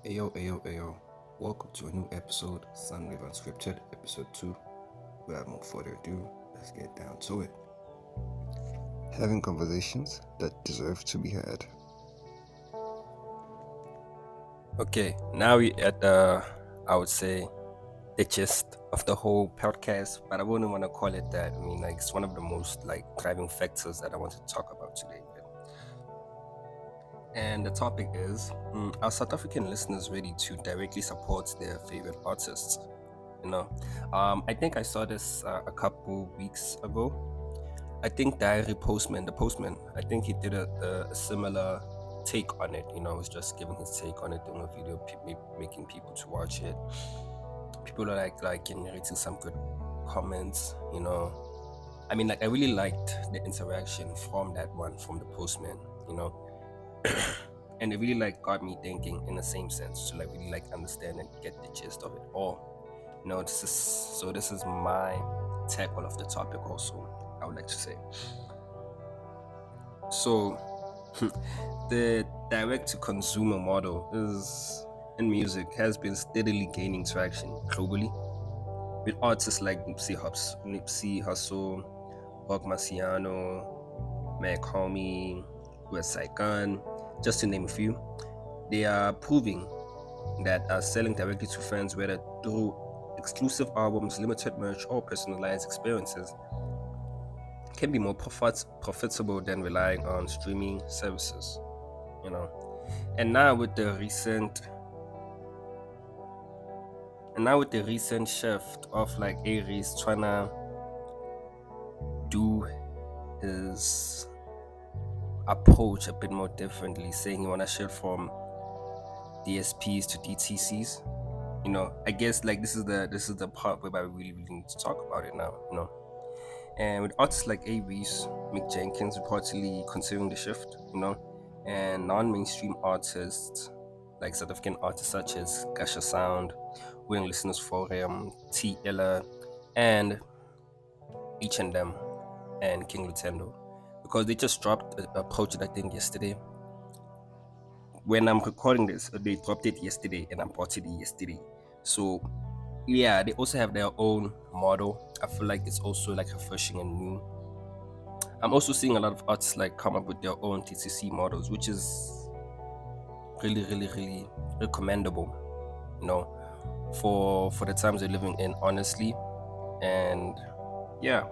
Ayo. Welcome to a new episode, Soundwave Unscripted, Ep.2. Without more further ado, let's get down to it. Having conversations that deserve to be had. Okay, now we at I would say, the gist of the whole podcast, but I wouldn't want to call it that. I mean, like, it's one of the most driving factors that I want to talk about today. And the topic is: are South African listeners ready to directly support their favorite artists? You know, I think I saw this a couple weeks ago. I think the postman, I think he did a similar take on it. Was just giving his take on it, doing a video, making people to watch it. People are generating some good comments. I mean, I really liked the interaction from that one, from the postman. And it really got me thinking in the same sense to really understand and get the gist of it all. This is my tackle of the topic also, I would like to say. So the direct to consumer model is in music has been steadily gaining traction globally with artists like Nipsey Hussle, Rock Marciano, Mac Homie, West Side Gun, just to name a few. They are proving that selling directly to fans, whether through exclusive albums, limited merch, or personalized experiences, can be more profitable than relying on streaming services. And now with the recent shift of Aries trying to do his approach a bit more differently, saying he wanna shift from DSPs to DTCs. I guess this is the part where we really need to talk about it now. And with artists like Aries, Mick Jenkins reportedly considering the shift, and non-mainstream artists like South African artists such as Gasha Sound, Winning Listeners Forum, T. Ella, and H&M and King Lutendo, because they just dropped a project I think yesterday. When I'm recording this, they dropped it yesterday, and I bought it yesterday. So yeah, they also have their own model. I feel like it's also refreshing and new. I'm also seeing a lot of artists come up with their own TCC models, which is really, really, really recommendable. For the times we're living in, honestly. And yeah,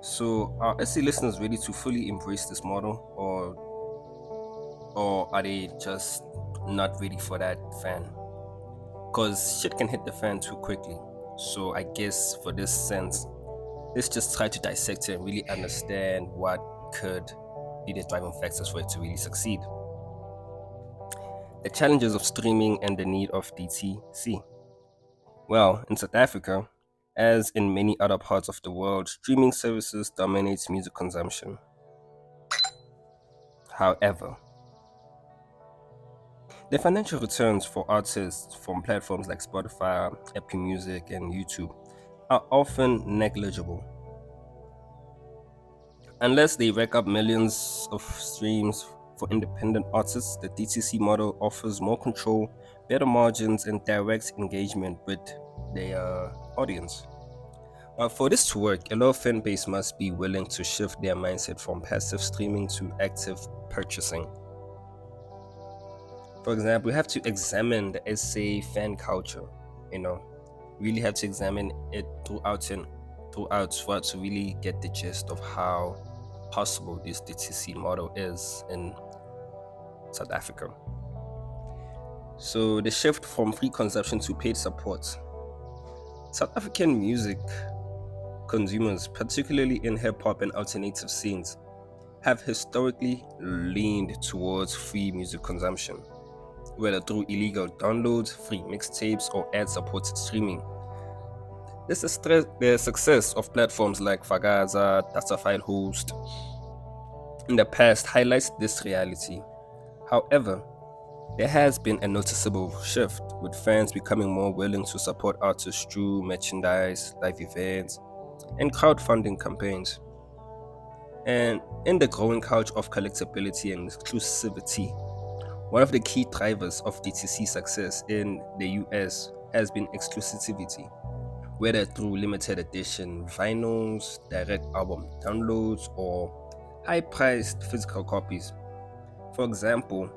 so are SC listeners ready to fully embrace this model, or are they just not ready for that fan? Because shit can hit the fan too quickly. So I guess for this sense, let's just try to dissect it and really understand what could be the driving factors for it to really succeed. The challenges of streaming and the need of DTC. Well, in South Africa, as in many other parts of the world, streaming services dominate music consumption. However, the financial returns for artists from platforms like Spotify, Apple Music, and YouTube are often negligible. Unless they rack up millions of streams for independent artists, the DTC model offers more control, better margins, and direct engagement with their audience. But for this to work, a lot of fan base must be willing to shift their mindset from passive streaming to active purchasing. For example, we have to examine the SA fan culture. Really have to examine it throughout for us to really get the gist of how possible this DTC model is in South Africa. So the shift from free consumption to paid support. South African music consumers, particularly in hip hop and alternative scenes, have historically leaned towards free music consumption, whether through illegal downloads, free mixtapes, or ad-supported streaming. The success of platforms like Fagaza, Datafile Host in the past highlights this reality. However, there has been a noticeable shift, with fans becoming more willing to support artists through merchandise, live events, and crowdfunding campaigns. And in the growing culture of collectability and exclusivity, One of the key drivers of DTC success in the US has been exclusivity, whether through limited edition vinyls, direct album downloads, or high priced physical copies. For example,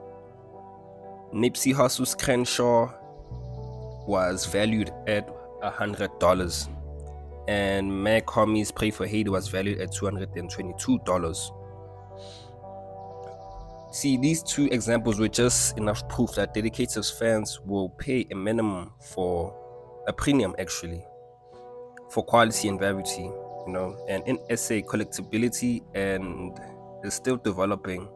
Nipsey Hussle's Crenshaw was valued at $100, and Mac Hommy's Pray for Hate was valued at $222. See, these two examples were just enough proof that dedicated fans will pay a minimum for a premium, actually, for quality and variety, and in essay collectability and is still developing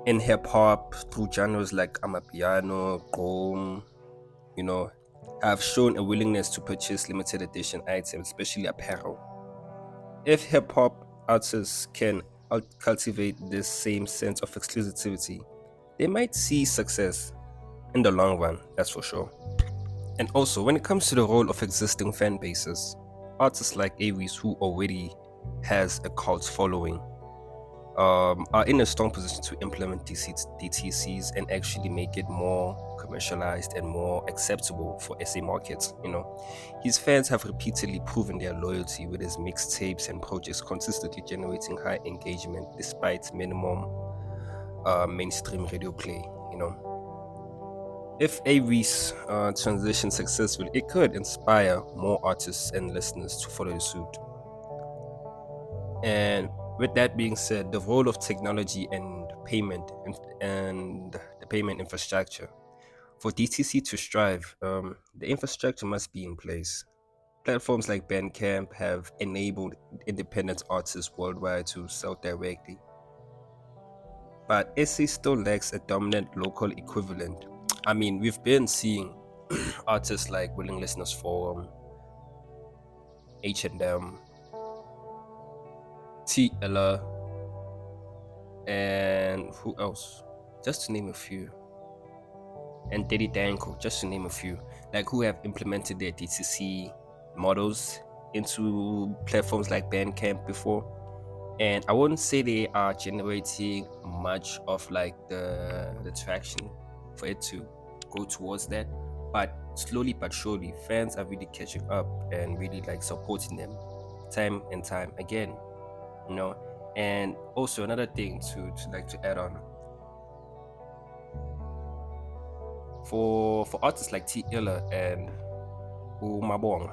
in hip hop through genres like Amapiano, Gqom, have shown a willingness to purchase limited edition items, especially apparel. If hip hop artists can cultivate this same sense of exclusivity, they might see success in the long run, that's for sure. And also, when it comes to the role of existing fan bases, artists like Aries, who already has a cult following, are in a strong position to implement DTCs and actually make it more commercialized and more acceptable for SA markets. His fans have repeatedly proven their loyalty, with his mixtapes and projects consistently generating high engagement despite minimum mainstream radio play. If Aries transition successful, it could inspire more artists and listeners to follow suit. And with that being said, the role of technology and and the payment infrastructure for DTC to strive, the infrastructure must be in place. Platforms like Bandcamp have enabled independent artists worldwide to sell directly, but SA still lacks a dominant local equivalent. I mean, we've been seeing artists like Willing Listeners Forum, H&M, T. Ella, and who else? Just to name a few. And Daddy Danko, just to name a few, like who have implemented their DTC models into platforms like Bandcamp before. And I wouldn't say they are generating much of like the traction for it to go towards that, but slowly but surely, fans are really catching up and really like supporting them time and time again. And also another thing to add on, for artists like T Illa and Umabong,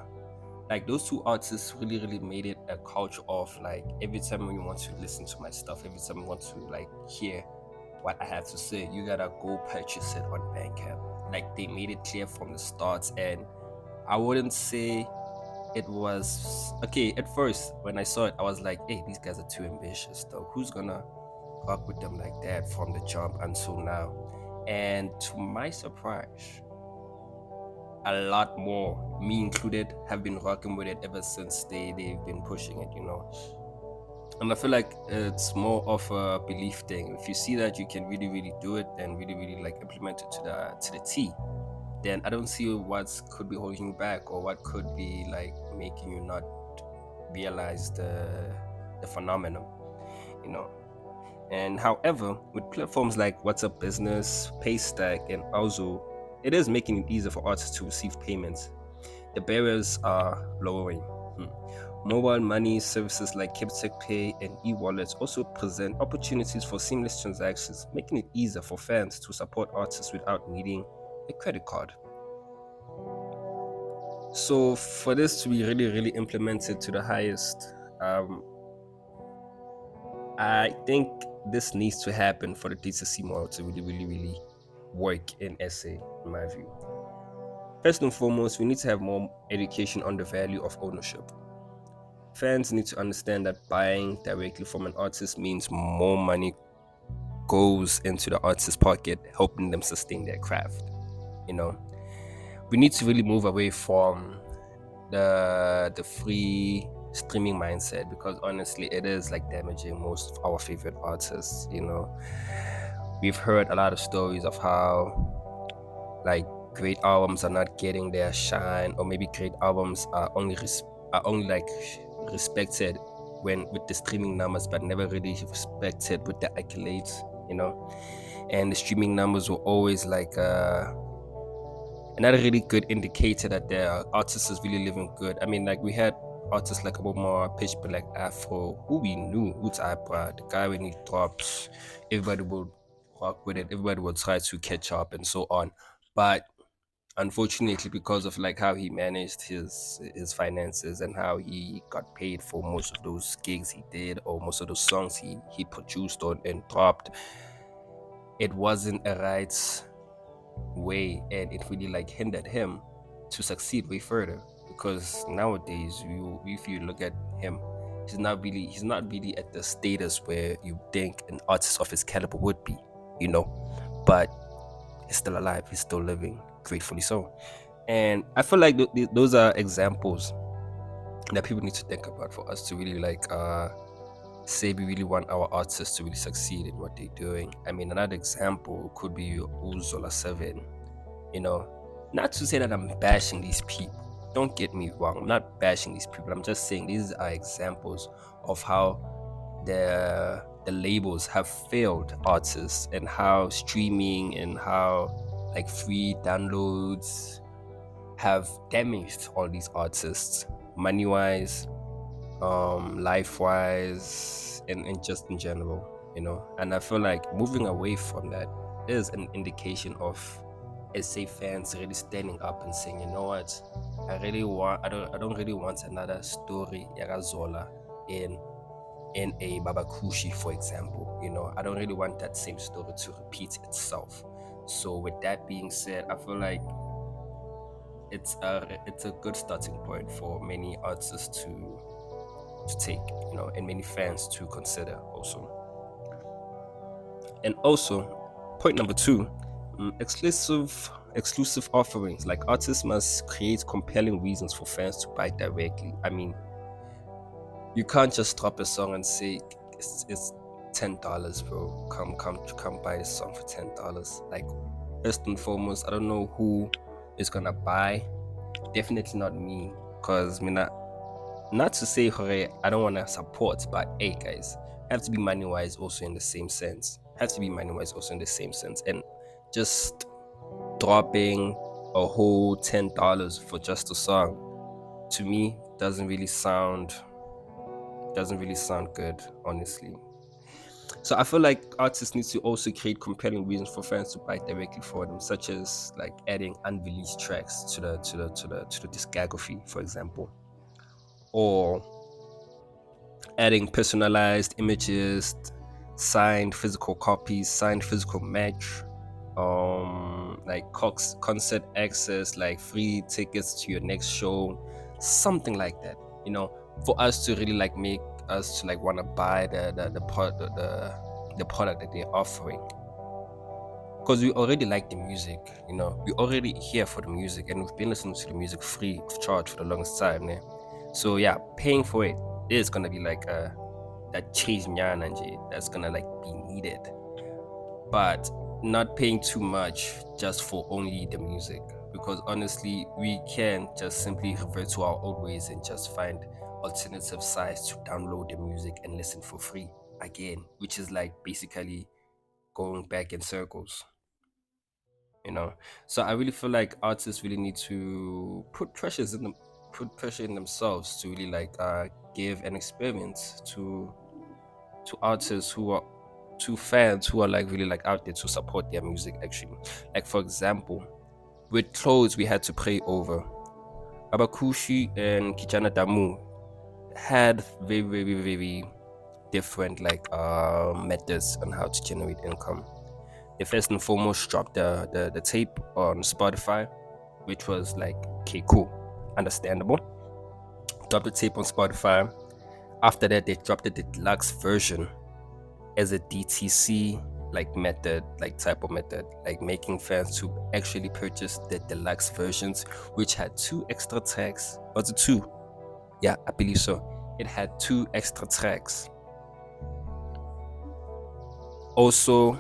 like those two artists really made it a culture of like every time when you want to listen to my stuff, every time you want to like hear what I have to say, you gotta go purchase it on Bandcamp. Like they made it clear from the start, and I wouldn't say it was okay. At first, when I saw it, I was like, hey, these guys are too ambitious though. Who's gonna rock with them like that from the jump until now? And to my surprise, a lot more, me included, have been rocking with it ever since they've been pushing it, And I feel like it's more of a belief thing. If you see that you can really do it and really like implement it to the T, then I don't see what could be holding you back or what could be like making you not realize the phenomenon, And however, with platforms like WhatsApp Business, Paystack, and Alzo, it is making it easier for artists to receive payments. The barriers are lowering. Mobile money services like Captech Pay and e-wallets also present opportunities for seamless transactions, making it easier for fans to support artists without needing a credit card. So for this to be really implemented to the highest, I think this needs to happen for the DTC model to really work in SA, in my view. First and foremost, we need to have more education on the value of ownership. Fans need to understand that buying directly from an artist means more money goes into the artist's pocket, helping them sustain their craft. We need to really move away from the free streaming mindset, because honestly it is like damaging most of our favorite artists. We've heard a lot of stories of how like great albums are not getting their shine, or maybe great albums are only like respected when with the streaming numbers, but never really respected with the accolades. you know, and the streaming numbers were always like another really good indicator that their artist is really living good. I mean, like we had artists like a bit more Pitch Black Afro, who we knew, who's Ibra, the guy when he drops, everybody would rock with it, everybody would try to catch up and so on. But unfortunately, because of like how he managed his finances and how he got paid for most of those gigs he did or most of those songs he produced on and dropped, it wasn't a right way, and it really like hindered him to succeed way further. Because nowadays, if you look at him, he's not really at the status where you think an artist of his caliber would be, you know. But he's still alive, he's still living, gratefully so. And I feel like those are examples that people need to think about for us to really like say we really want our artists to really succeed in what they're doing. I mean, another example could be Uzola 7. You know, not to say that I'm bashing these people. Don't get me wrong. I'm not bashing these people. I'm just saying these are examples of how the labels have failed artists and how streaming and how like free downloads have damaged all these artists money wise, life wise, and just in general, you know. And I feel like moving away from that is an indication of SA fans really standing up and saying, you know what, I don't really want another story Yagazola in a Babakushi, for example. You know, I don't really want that same story to repeat itself. So with that being said, I feel like it's a good starting point for many artists to take, you know, and many fans to consider also. And also, point number two, exclusive offerings. Like artists must create compelling reasons for fans to buy directly. I mean, you can't just drop a song and say it's $10, bro. Come buy this song for $10. Like, first and foremost, I don't know who is gonna buy. Definitely not me, cause not to say hooray, I don't wanna support, but hey guys, have to be money wise also in the same sense. Have to be money wise also in the same sense. And just dropping a whole $10 for just a song, to me doesn't really sound good, honestly. So I feel like artists need to also create compelling reasons for fans to buy directly for them, such as like adding unreleased tracks to the discography, for example, or adding personalized images, signed physical copies, signed physical merch, like concert access, like free tickets to your next show, something like that. You know, for us to really like make us to like want to buy the product that they're offering, because we already like the music. You know, we already here for the music, and we've been listening to the music free of charge for the longest time. Yeah? So yeah, paying for it is gonna be like that change that's gonna like be needed, but not paying too much just for only the music, because honestly we can just simply revert to our old ways and just find alternative sites to download the music and listen for free again, which is like basically going back in circles, you know. So I really feel like artists really need to put pressure in themselves to really like give an experience to artists who are to fans who are like really like out there to support their music actually. Like for example, with clothes we had to pray over. Abakushi and Kijana Damu had very different like methods on how to generate income. They first and foremost dropped the tape on Spotify, which was like okay, cool, understandable. Dropped the tape on Spotify. After that, they dropped the deluxe version as a DTC like method, like type of method, like making fans to actually purchase the deluxe versions, which had two extra tracks. Was it two? Yeah, I believe so. It had two extra tracks. Also,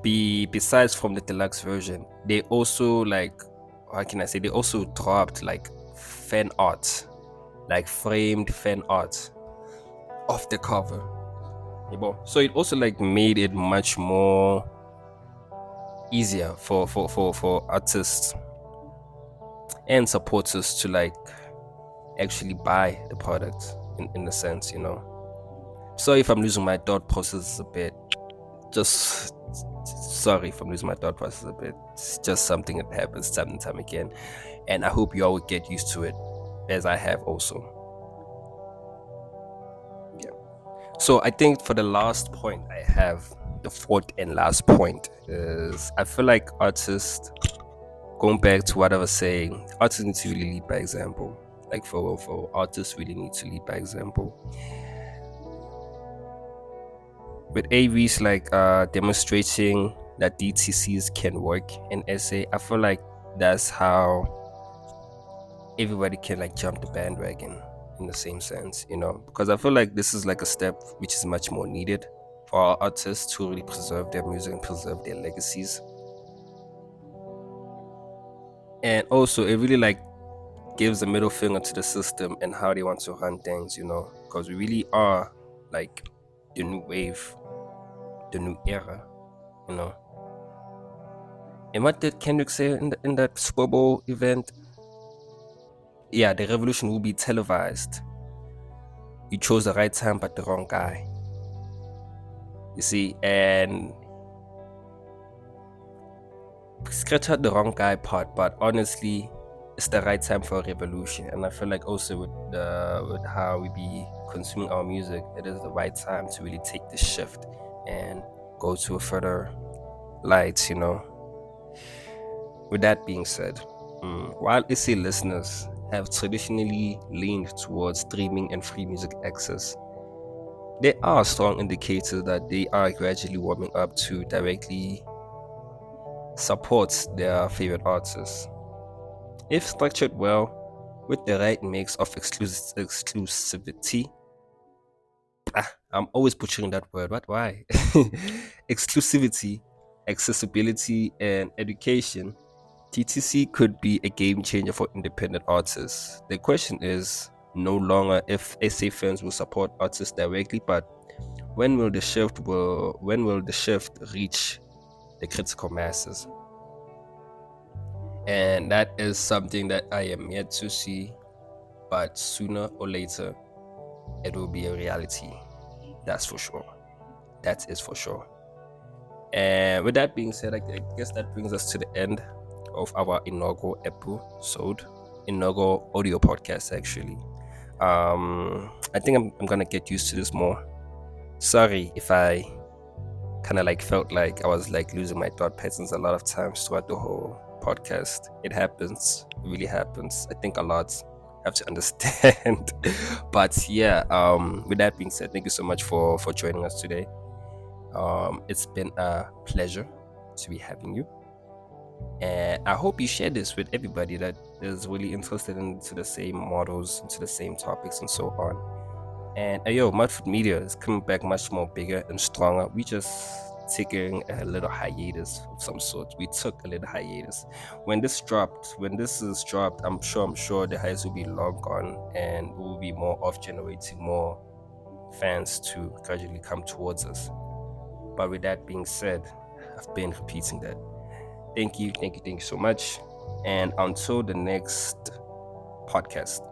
besides from the deluxe version, they also like how can I say they also dropped like fan art, like framed fan art of the cover. So it also like made it much more easier for artists and supporters to like actually buy the product in the sense, So if I'm losing my thought process a bit, just sorry if I'm losing my thought process a bit. It's just something that happens time and time again. And I hope you all would get used to it as I have also. Yeah. So I think for the last point I have, the fourth and last point is I feel like artists, going back to what I was saying, artists need to really lead by example. Like for artists really need to lead by example. With AVs like demonstrating that DTCs can work in SA, I feel like that's how everybody can like jump the bandwagon in the same sense, because I feel like this is like a step which is much more needed for our artists to really preserve their music and preserve their legacies. And also it really like gives a middle finger to the system and how they want to run things, because we really are like the new wave, the new era, you know. And what did Kendrick say in that Super Bowl event? Yeah, the revolution will be televised. You chose the right time, but the wrong guy. You see, and scratch out the wrong guy part, but honestly, it's the right time for a revolution. And I feel like also with how we be consuming our music, it is the right time to really take the shift and go to a further light. With that being said, while SA listeners have traditionally leaned towards streaming and free music access, there are strong indicators that they are gradually warming up to directly support their favorite artists. If structured well, with the right mix of exclusivity, I'm always butchering that word. What? Why? Exclusivity, accessibility, and education, TTC could be a game changer for independent artists. The question is no longer if SA fans will support artists directly, but when will the shift reach the critical masses? And that is something that I am yet to see, but sooner or later it will be a reality. That's for sure. That is for sure. And with that being said, I guess that brings us to the end of our inaugural audio podcast actually. I think I'm gonna get used to this more. Sorry if I kind of like felt like I was like losing my thought patterns a lot of times throughout the whole podcast. It happens. It really happens. I think a lot have to understand. But yeah, with that being said, thank you so much for joining us today. It's been a pleasure to be having you. And I hope you share this with everybody that is really interested into the same models, into the same topics, and so on. And Mudfoot Media is coming back much more bigger and stronger. We just taking a little hiatus of some sort. We took a little hiatus. When this is dropped, I'm sure the hiatus will be long gone and we'll be more off generating more fans to gradually come towards us. But with that being said, I've been repeating that. Thank you so much. And until the next podcast.